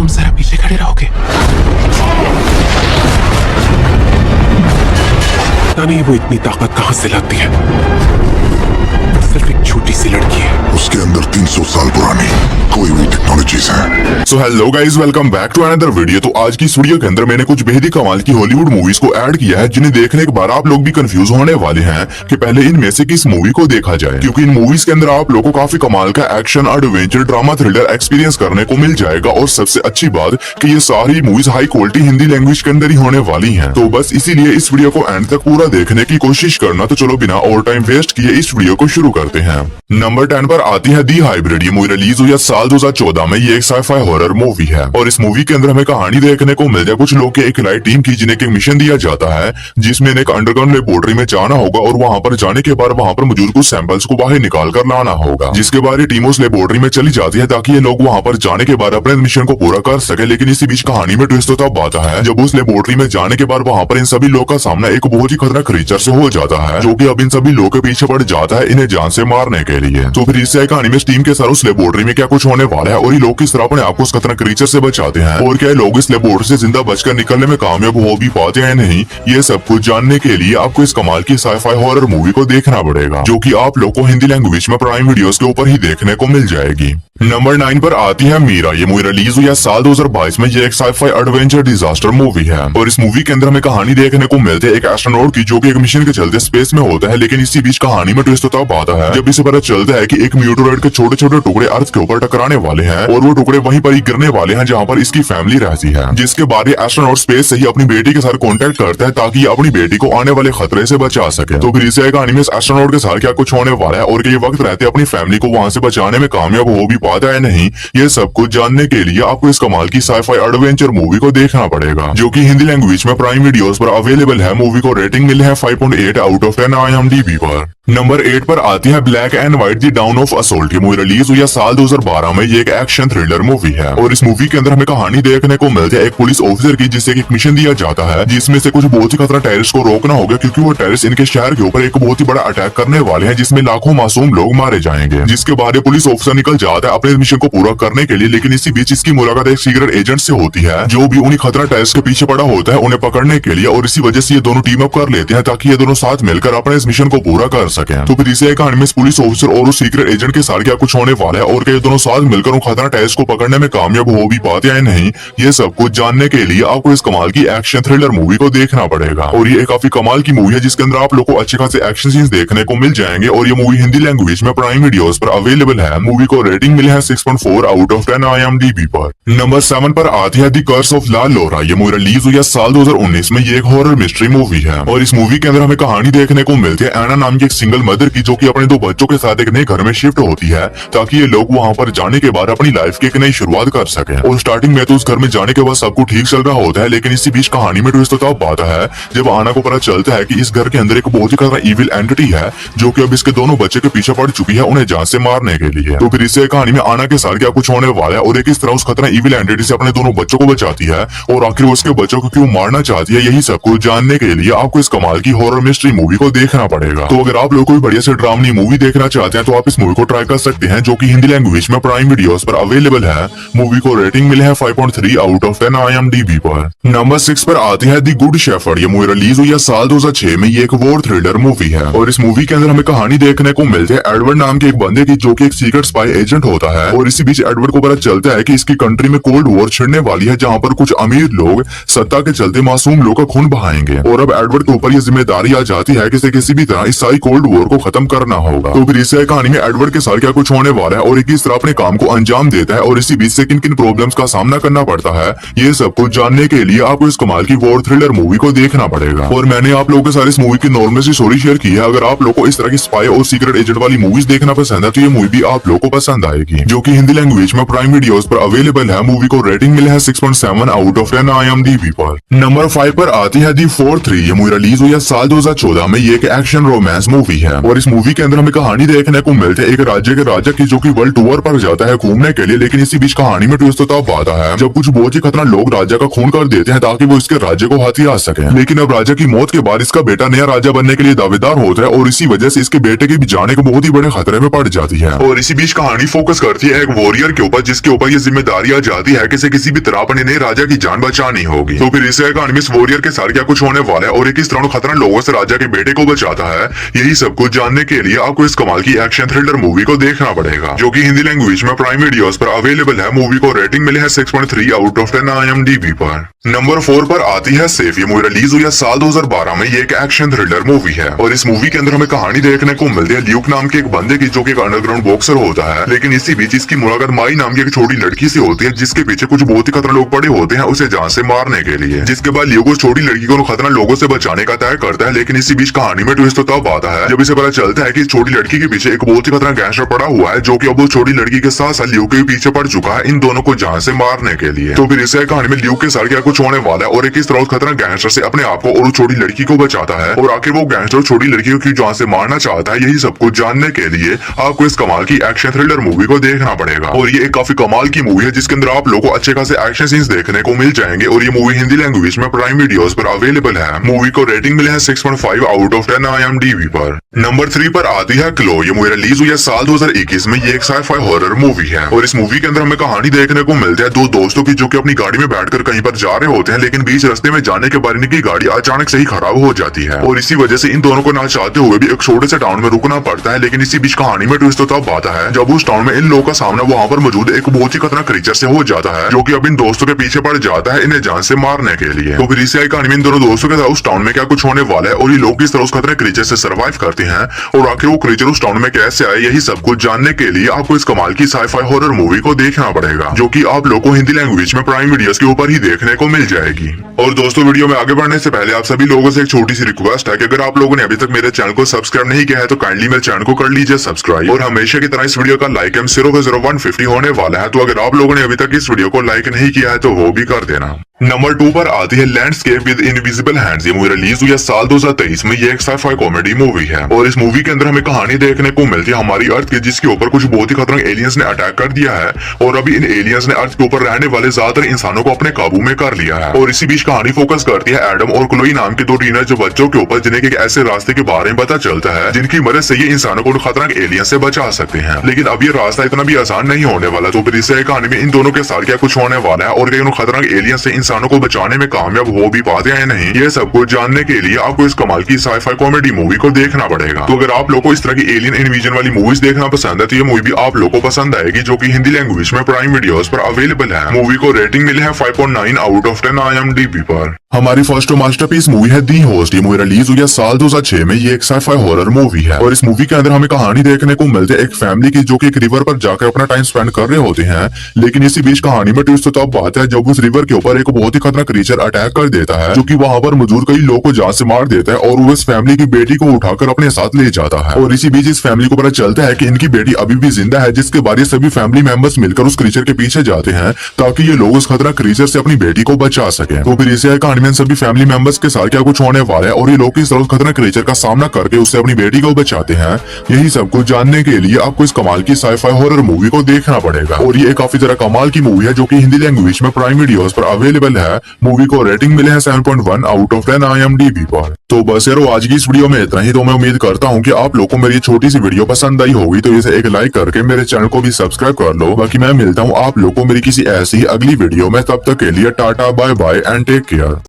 तुम जरा पीछे खड़े रहोगे? पता नहीं वो इतनी ताकत कहां से लाती है। सिर्फ एक छोटी सी लड़की है, उसके अंदर 300 साल पुरानी कोई भी टेक्नोलॉजीज है। So hello guys, welcome back to another video. तो आज की इस वीडियो के अंदर मैंने कुछ बेहद ही कमाल की हॉलीवुड मूवीज को ऐड किया है, जिन्हें देखने के बाद आप लोग भी कंफ्यूज होने वाले हैं कि पहले इनमें से किस मूवी को देखा जाए, क्योंकि इन मूवीज के अंदर आप लोगों को काफी कमाल का action, adventure, drama, thriller experience करने को मिल जाएगा। और सबसे अच्छी बात कि ये सारी movies high quality Hindi language के अंदर ही होने वाली है। तो बस इसीलिए इस वीडियो को एंड तक पूरा देखने की कोशिश करना। तो चलो बिना और टाइम वेस्ट किए इस वीडियो को शुरू करते हैं। नंबर 10 पर आती है दी हाइब्रिड। ये मूवी रिलीज हुई है साल 2014 में। ये एक साइफाई हॉरर मूवी है और इस मूवी के अंदर हमें कहानी देखने को मिल जाए कुछ लोग के एक लाइट टीम की, जिन्हें एक मिशन दिया जाता है जिसमें एक अंडरग्राउंड लेबोरेटरी में जाना होगा और वहां पर जाने के बाद वहां पर मौजूद कुछ सैंपल्स को बाहर निकाल कर लाना होगा। जिसके बाद ये टीम उस लेबोरेटरी में चली जाती है ताकि ये लोग वहां पर जाने के बाद अपने मिशन को पूरा कर सके। लेकिन इसी बीच कहानी में ट्विस्ट तब आता है जब उस लेबोरेटरी में जाने के बाद वहां पर इन सभी लोग का सामना एक बहुत ही खतरनाक क्रीचर से हो जाता है, जो कि अब इन सभी लोगों के पीछे पड़ जाता है इन्हें जान से मारने के लिए। तो फिर इससे कहानी में टीम के साथ उस लेबोरेटरी में क्या कुछ होने वाला है और ये लोग किस तरह अपने आपको उस खतरनाक क्रीचर से बचाते हैं, और क्या लोग इस लेबोरेटरी से जिंदा बचकर निकलने में कामयाब हो भी पाते हैं नहीं, ये सब कुछ जानने के लिए आपको इस कमाल की साइफाई हॉरर मूवी को देखना पड़ेगा, जो कि आप लोग को हिंदी लैंग्वेज में प्राइम वीडियोस के ऊपर ही देखने को मिल जाएगी। नंबर 9 पर आती है मीरा। ये मूवी रिलीज हुई है साल 2022 में। ये एक साइफाई एडवेंचर डिजास्टर मूवी है और इस मूवी के अंदर हमें कहानी देखने को मिलती है एक एस्ट्रोनॉट की, जो कि एक मिशन के चलते स्पेस में होता है। लेकिन इसी बीच कहानी में ट्विस्ट तब आता है जब इसे पता चलता है कि एक मीटोरॉइड के छोटे छोटे टुकड़े अर्थ के ऊपर टकराने वाले हैं और वो टुकड़े वहीं पर ही गिरने वाले हैं जहाँ पर इसकी फैमिली रहती है। जिसके बाद ये एस्ट्रोनॉट स्पेस से ही अपनी बेटी के साथ कांटेक्ट करता है ताकि अपनी बेटी को आने वाले खतरे से बचा सके। तो फिर इसे कहानी में एस्ट्रोनॉट के साथ क्या कुछ होने वाला है और ये वक्त रहते अपनी फैमिली को वहां से बचाने में कामयाब हो भी पाता है नहीं, ये सब कुछ जानने के लिए आपको इस कमाल की साइफाई एडवेंचर मूवी को देखना पड़ेगा, जो कि हिंदी लैंग्वेज में प्राइम वीडियोस पर अवेलेबल है। मूवी को रेटिंग मिली है 5.8 आउट ऑफ 10 IMDb पर। नंबर 8 पर आती है black and white the down of assault. ये मूवी रिलीज हुई है साल 2012 में। ये एक एक्शन थ्रिलर मूवी है और इस मूवी के अंदर हमें कहानी देखने को मिलती है एक पुलिस ऑफिसर की, जिसे एक मिशन दिया जाता है जिसमें से कुछ बहुत ही खतरनाक टेररिस्ट को रोकना होगा, क्योंकि वो टेररिस्ट इनके शहर के ऊपर एक बहुत ही बड़ा अटैक करने वाले हैं जिसमें लाखों मासूम लोग मारे जाएंगे। जिसके बाद पुलिस ऑफिसर निकल जाता है अपने मिशन को पूरा करने के लिए। लेकिन इसी बीच इसकी मुलाकात एक सीक्रेट एजेंट से होती है, जो भी उन्हीं खतरनाक टेररिस्ट के पीछे पड़ा होता है उन्हें पकड़ने के लिए, और इसी वजह से ये दोनों टीम अप कर लेते हैं ताकि ये दोनों साथ मिलकर अपने इस मिशन को पूरा कर सके। तो फिर इसे कहानी में पुलिस ऑफिसर और उस सीक्रेट एजेंट के साथ क्या कुछ होने वाला है और क्या ये दोनों साथ मिलकर उन खतरनाक टेररिस्ट को पकड़ने में कामयाब हो भी पाते हैं नहीं, ये सब कुछ जानने के लिए आपको इस कमाल की एक्शन थ्रिलर मूवी को देखना पड़ेगा। और ये काफी कमाल की मूवी है जिसके अंदर आप लोग को अच्छे खासे एक्शन सीन्स देखने को मिल जाएंगे और ये मूवी हिंदी लैंग्वेज में प्राइम वीडियोस पर अवेलेबल है। मूवी को रेटिंग मिली है 6.4 आउट ऑफ 10 IMDb पर। नंबर 7 पर आती है द कर्स ऑफ ला लोरा। ये मूवी रिलीज हुई है साल 2019 में। ये एक हॉरर मिस्ट्री मूवी है और इस मूवी के अंदर हमें कहानी देखने को मिलती है एना नाम की एक सिंगल मदर की, जो कि अपने 2 बच्चों के साथ एक नए घर में शिफ्ट होती है ताकि ये लोग वहां पर जाने के बाद अपनी लाइफ की एक नई शुरुआत कर सके। और स्टार्टिंग में तो उस घर में जाने के बाद सब कुछ ठीक चल रहा होता है, लेकिन इसी बीच कहानी में ट्विस्ट तब आता है जब आना को पता चलता है कि इस घर के अंदर एक बहुत ही खतरनाक इविल एंटिटी है, जो कि अब इसके दोनों बच्चे के पीछे पड़ चुकी है उन्हें जान से मारने के लिए। तो फिर इससे कहानी में आना के साथ क्या कुछ होने वाला है और एक इस तरह उस खतरनाक इविल एंटिटी से अपने दोनों बच्चों को बचाती है और आखिर वो उसके बच्चों को क्यों मारना चाहती है, यही सब कुछ जानने के लिए आपको इस कमाल की हॉरर मिस्ट्री मूवी को देखना पड़ेगा। तो अगर आप लोग कोई बढ़िया से ड्रामनी मूवी देखना चाहते हैं तो आप इस मूवी को ट्राई कर सकते हैं, जो कि हिंदी लैंग्वेज में प्राइम वीडियोस पर अवेलेबल है। मूवी को रेटिंग मिले है 5.3 आउट ऑफ 10 IMDb पर। नंबर 6 पर आती है द गुड शेफर्ड। ये मूवी रिलीज हुई है साल 2006 में। ये एक वॉर थ्रिलर मूवी है और इस मूवी के अंदर हमें कहानी देखने को मिलती है एडवर्ड नाम के एक बंदे की, जो कि एक सीक्रेट स्पाई एजेंट होता है। और इसी बीच एडवर्ड को पता चलता है कि इसकी कंट्री में कोल्ड वॉर छिड़ने वाली है, जहाँ पर कुछ अमीर लोग सत्ता के चलते मासूम लोग का खून बहाएंगे और अब एडवर्ड के ऊपर ये जिम्मेदारी आ जाती है कि किसी भी तरह इस सारी कोल्ड वॉर को खत्म करना होगा। तो फिर इससे कहानी में एडवर्ड के साथ क्या कुछ होने वाला है और एक किस तरह अपने काम को अंजाम देता है और इसी बीच से किन किन प्रॉब्लम्स का सामना करना पड़ता है, ये सब कुछ जानने के लिए आपको इस कमाल की वॉर थ्रिलर मूवी को देखना पड़ेगा। और मैंने आप लोगों के साथ इस मूवी की नॉर्मल सी स्टोरी शेयर की है। अगर आप लोगों को इस तरह की स्पाई और सीक्रेट एजेंट वाली मूवीज देखना पसंद है तो ये मूवी भी आप लोगों को पसंद आएगी, जो कि हिंदी लैंग्वेज में प्राइम वीडियोस पर अवेलेबल है। मूवी को रेटिंग मिले है 6.7 आउट ऑफ 10 IMDb पर। नंबर 5 पर आती है दी 4-3। ये मूवी रिलीज हुई है साल 2014 में। ये एक एक्शन रोमांस मूवी मूवी है और इस मूवी के अंदर हमें कहानी देखने को मिलती है एक राज्य के राजा की, जो कि वर्ल्ड टूर पर जाता है घूमने के लिए। लेकिन इसी बीच कहानी में ट्विस्ट तब आता है जब कुछ बहुत ही खतरनाक लोग राजा का खून कर देते हैं ताकि वो इसके राज्य को हथिया सके। लेकिन अब राजा की मौत के बाद इसका बेटा नया राजा बनने के लिए दावेदार होता है और इसी वजह से इसके बेटे के भी जाने को बहुत ही बड़े खतरे में पड़ जाती है। और इसी बीच कहानी फोकस करती है एक वॉरियर के ऊपर, जिसके ऊपर ये जिम्मेदारी आ जाती है कि किसी भी तरह अपने नए राजा की जान बचानी होगी। तो फिर इस कहानी में इस वॉरियर के साथ क्या कुछ होने वाला है और एक किस तरह खतरनाक लोगों से राजा के बेटे को बचाता है, यही सब कुछ जानने के लिए आपको इस कमाल की एक्शन थ्रिलर मूवी को देखना पड़ेगा, जो कि हिंदी लैंग्वेज में प्राइम वीडियोस पर अवेलेबल है। मूवी को रेटिंग मिले है 6.3 आउट ऑफ 10 IMDb पर। नंबर 4 पर आती है सेफ। ये मूवी रिलीज हुई है साल 2012 में। ये एक एक्शन थ्रिलर मूवी है और इस मूवी के अंदर हमें कहानी देखने को मिलती है ल्यूक नाम के एक बंदे की, जो कि एक अंडरग्राउंड बॉक्सर होता है। लेकिन इसी बीच इसकी मुलाकात माई नाम की एक छोटी लड़की से होती है, जिसके पीछे कुछ बहुत ही खतरनाक लोग पड़े होते हैं उसे जान से मारने के लिए। जिसके बाद ल्यूक उस छोटी लड़की को खतरनाक लोगों से बचाने का तय करता है। लेकिन इसी बीच कहानी में ट्विस्ट तो तब आता है जब इसे पता चलता है कि इस छोटी लड़की के पीछे एक बहुत ही खतरनाक गैंगस्टर पड़ा हुआ है, जो कि अब उस छोटी लड़की के साथ साथ ल्यूक के पीछे पड़ चुका है इन दोनों को जान से मारने के लिए। तो फिर इस कहानी में ल्यूक के साथ क्या कुछ होने वाला है और किस तरह खतरनाक गैंगस्टर से अपने आप को और उस छोटी लड़की को बचाता है और आखिर वो गैंगस्टर छोटी लड़की को क्यों जान से मारना चाहता है, यही सब कुछ जानने के लिए आपको इस कमाल की एक्शन थ्रिलर मूवी को देखना पड़ेगा। और ये एक काफी कमाल की मूवी है जिसके अंदर आप लोगों को अच्छे खासे एक्शन सीन्स देखने को मिल जाएंगे और ये मूवी हिंदी लैंग्वेज में प्राइम वीडियोस पर अवेलेबल है। मूवी को रेटिंग मिले है 6.5 आउट ऑफ 10 IMDb पर। नंबर 3 पर आती है क्लो। ये मूवी रिलीज हुई है साल 2021 में। ये एक साइ-फाई हॉरर मूवी है और इस मूवी के अंदर हमें कहानी देखने को मिलती है दो दोस्तों की, जो कि अपनी गाड़ी में बैठकर कहीं पर जा रहे होते हैं। लेकिन बीच रास्ते में जाने के बाद इनकी गाड़ी अचानक से ही खराब हो जाती है और इसी वजह से इन दोनों को ना चाहते हुए भी एक छोटे से टाउन में रुकना पड़ता है। लेकिन इसी बीच कहानी में ट्विस्ट तो तब आता है जब उस टाउन में इन लोगों का सामना वहाँ पर मौजूद एक बहुत ही खतरनाक क्रीचर से हो जाता है, जो कि अब इन दोस्तों के पीछे पड़ जाता है इन्हें जान से मारने के लिए। तो फिर इसी कहानी में इन दोनों दोस्तों के साथ उस टाउन में क्या कुछ होने वाला है और ये लोग किस तरह उस खतरनाक क्रीचर से सर्वाइव करते हैं और आखिर वो क्रीचर उस टाउन में कैसे आए, यही सब कुछ जानने के लिए आपको इस कमाल की साइ-फाई हॉरर मूवी को देखना पड़ेगा, जो कि आप लोगों को हिंदी लैंग्वेज में प्राइम वीडियोस के ऊपर ही देखने को मिल जाएगी। और दोस्तों, वीडियो में आगे बढ़ने से पहले आप सभी लोगों से एक छोटी सी रिक्वेस्ट है कि अगर आप लोगों ने अभी तक मेरे चैनल को सब्सक्राइब नहीं किया है तो काइंडली मेरे चैनल को कर लीजिए सब्सक्राइब। और हमेशा की तरह इस वीडियो का लाइक एम 0:0150 होने वाला है, तो अगर आप लोगों ने अभी तक इस वीडियो को लाइक नहीं किया है तो वो भी कर देना। नंबर 2 पर आती है लैंडस्केप विद इनविजिबल हैंड्स। ये मूवी रिलीज हुई है साल 2023 में। ये एक साइ-फाई कॉमेडी मूवी है और इस मूवी के अंदर हमें कहानी देखने को मिलती है हमारी अर्थ की, जिसके ऊपर कुछ बहुत ही खतरनाक एलियंस ने अटैक कर दिया है और अभी इन एलियंस ने अर्थ के ऊपर रहने वाले ज्यादातर इंसानों को अपने काबू में कर लिया है। और इसी बीच कहानी फोकस करती है एडम और क्लोई नाम के दो टीनेजर बच्चों के ऊपर, जिन्हें एक ऐसे रास्ते के बारे में पता चलता है जिनकी मदद से ये इंसानों को खतरनाक एलियन से बचा सकते हैं। लेकिन अब ये रास्ता इतना भी आसान नहीं होने वाला। तो फिर इस कहानी में इन दोनों के साथ क्या कुछ होने वाला है और क्या खतरनाक एलियन से इंसानों को बचाने में कामयाब हो भी पाते हैं नहीं, ये सब कुछ जानने के लिए आपको इस कमाल की साइ-फाई कॉमेडी मूवी को देखना पड़ेगा। तो अगर आप लोगों को इस तरह की एलियन इन्विजन वाली मूवीज देखना पसंद है तो ये मूवी भी आप लोगों को पसंद आएगी, जो कि हिंदी लैंग्वेज में प्राइम वीडियोस पर अवेलेबल है। मूवी को रेटिंग मिली है 5.9 आउट ऑफ 10 IMDb पर। हमारी फर्स्ट मास्टरपीस मूवी है दी होस्ट। ये मूवी रिलीज हुई है साल 2006 में। ये एक साइ-फाई हॉरर मूवी है और इस मूवी के अंदर हमें कहानी देखने को मिलती है एक फैमिली की, जो कि एक रिवर पर जाकर अपना टाइम स्पेंड कर रहे होते हैं। लेकिन इसी बीच कहानी में ट्विस्ट तब आता है जब उस रिवर के ऊपर एक बहुत ही खतरनाक क्रीचर अटैक कर देता है, जो कि वहां पर मौजूद कई लोगों को जान से मार देता है और वो इस फैमिली की बेटी को उठाकर अपने साथ ले जाता है। और इसी बीच इस फैमिली को पता चलता है कि इनकी बेटी अभी भी जिंदा है, जिसके बाद ये सभी फैमिली मेंबर्स मिलकर उस क्रीचर के पीछे जाते हैं ताकि ये लोग उस खतरनाक क्रीचर से अपनी बेटी को बचा सके। तो फिर इसी कहानी में सभी फैमिली मेंबर्स के साथ क्या कुछ होने वाला है और ये लोग किस तरह खतरनाक क्रीचर का सामना करके उससे अपनी बेटी को बचाते हैं, यही सब कुछ जानने के लिए आपको इस कमाल की साइ-फाई हॉरर मूवी को देखना पड़ेगा। और ये काफी ज्यादा कमाल की मूवी है, जो कि हिंदी लैंग्वेज में प्राइम वीडियोस पर अवेलेबल है। मूवी को रेटिंग मिले है 7.1 आउट ऑफ 10 IMDb पर। तो बस यारो, आज की इस वीडियो में इतना ही। तो मैं उम्मीद करता हूँ कि आप लोगों को मेरी छोटी सी वीडियो पसंद आई होगी, तो इसे एक लाइक करके मेरे चैनल को भी सब्सक्राइब कर लो। बाकी मैं मिलता हूँ आप लोगों को मेरी किसी ऐसी अगली वीडियो में, तब तक के लिए tata bye bye and take care.